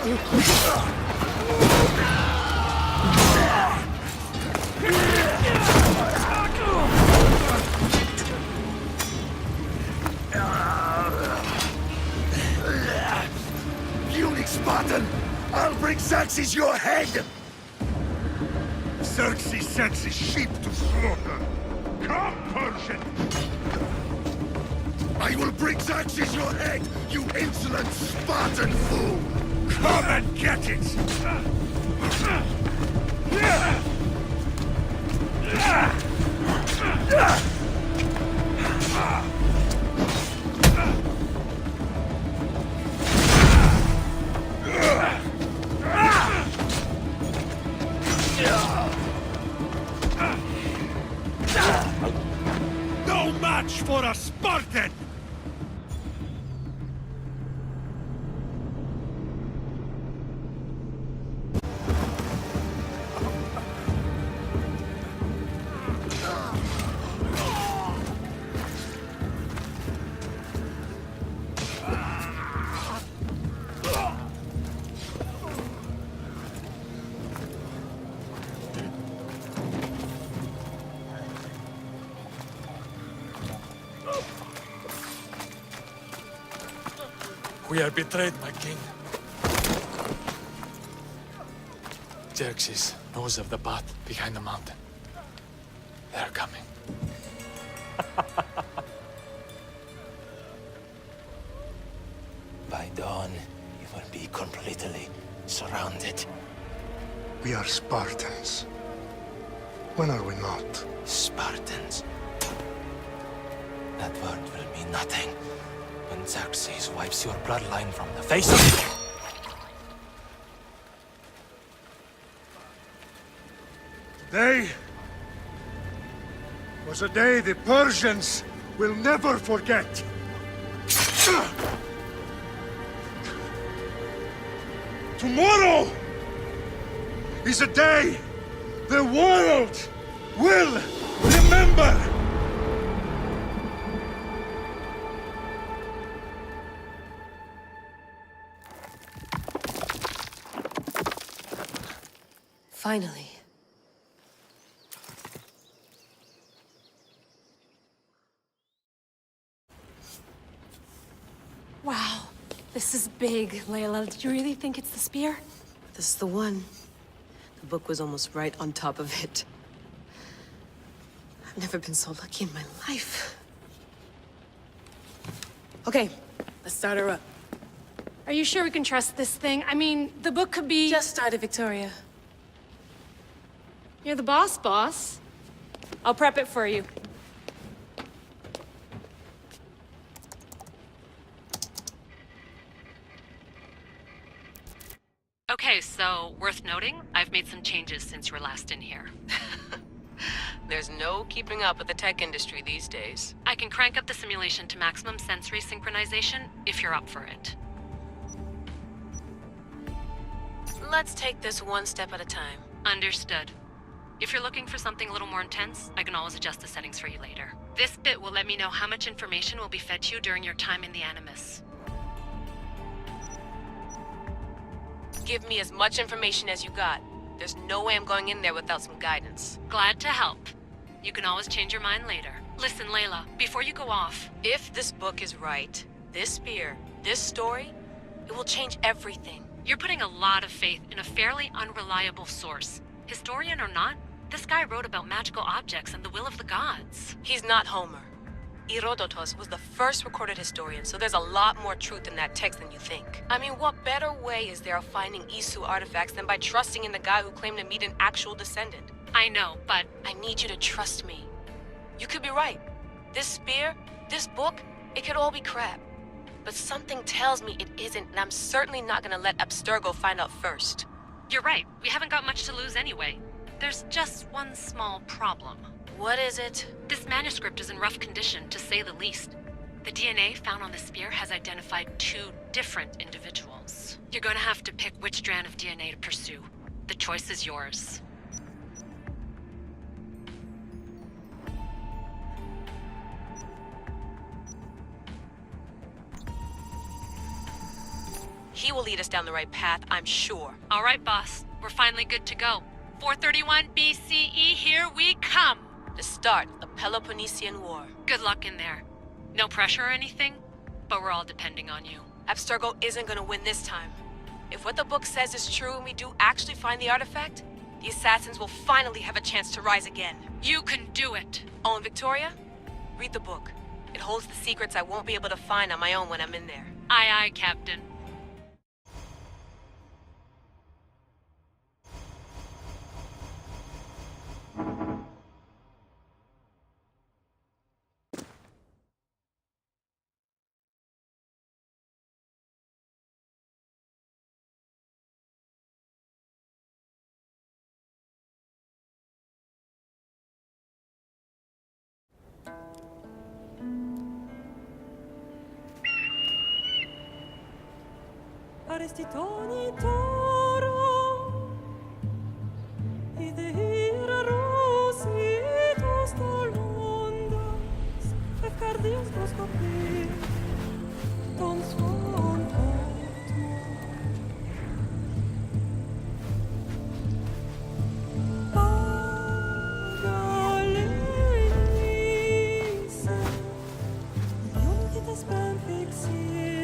Puny Spartan! I'll bring Xerxes your head! Xerxes sends his sheep to slaughter. Come, Persian! I will bring Xerxes your head, you insolent Spartan fool! Come and get it! No match for a Spartan! We are betrayed, my king. Xerxes knows of the path behind the mountain. They're coming. By dawn, you will be completely surrounded. We are Spartans. When are we not? Spartans. That word will mean nothing when Xerxes wipes your bloodline from the face of the... Today was a day the Persians will never forget. Tomorrow is a day the world will remember. Finally. Wow, this is big, Layla. Did you really think it's the spear? This is the one. The book was almost right on top of it. I've never been so lucky in my life. Okay, let's start her up. Are you sure we can trust this thing? I mean, the book could be... Just started, Victoria. You're the boss. I'll prep it for you. Okay, so worth noting, I've made some changes since you were last in here. There's no keeping up with the tech industry these days. I can crank up the simulation to maximum sensory synchronization if you're up for it. Let's take this one step at a time. Understood. If you're looking for something a little more intense, I can always adjust the settings for you later. This bit will let me know how much information will be fed to you during your time in the Animus. Give me as much information as you got. There's no way I'm going in there without some guidance. Glad to help. You can always change your mind later. Listen, Layla, before you go off... If this book is right, this spear, this story, it will change everything. You're putting a lot of faith in a fairly unreliable source. Historian or not, this guy wrote about magical objects and the will of the gods. He's not Homer. Herodotus was the first recorded historian, so there's a lot more truth in that text than you think. I mean, what better way is there of finding Isu artifacts than by trusting in the guy who claimed to meet an actual descendant? I know, but... I need you to trust me. You could be right. This spear, this book, it could all be crap. But something tells me it isn't, and I'm certainly not gonna let Abstergo find out first. You're right. We haven't got much to lose anyway. There's just one small problem. What is it? This manuscript is in rough condition, to say the least. The DNA found on the spear has identified 2 different individuals. You're going to have to pick which strand of DNA to pursue. The choice is yours. He will lead us down the right path, I'm sure. All right, boss. We're finally good to go. 431 BCE, here we come! The start of the Peloponnesian War. Good luck in there. No pressure or anything, but we're all depending on you. Abstergo isn't gonna win this time. If what the book says is true and we do actually find the artifact, the assassins will finally have a chance to rise again. You can do it! Oh, and Victoria? Read the book. It holds the secrets I won't be able to find on my own when I'm in there. Aye, aye, Captain. Arestitoni toro Idehira rositos tolondas Efcardios proscopir Ton suon portmo Pagalenise Iuntitas ben fixilionis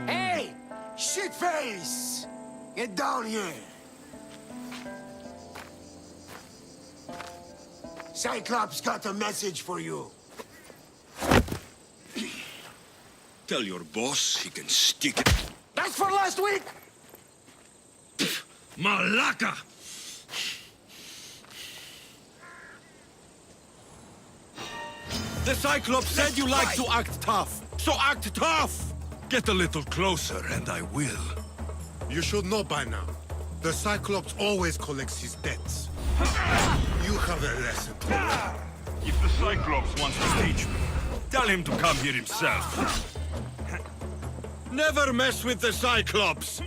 Hey! Shitface! Get down here! Cyclops got a message for you. Tell your boss he can stick it. That's for last week! Malaka! The Cyclops said you like to act tough, so act tough! Get a little closer and I will. You should know by now. The Cyclops always collects his debts. You have a lesson to learn. If the Cyclops wants to teach me, tell him to come here himself. Never mess with the Cyclops!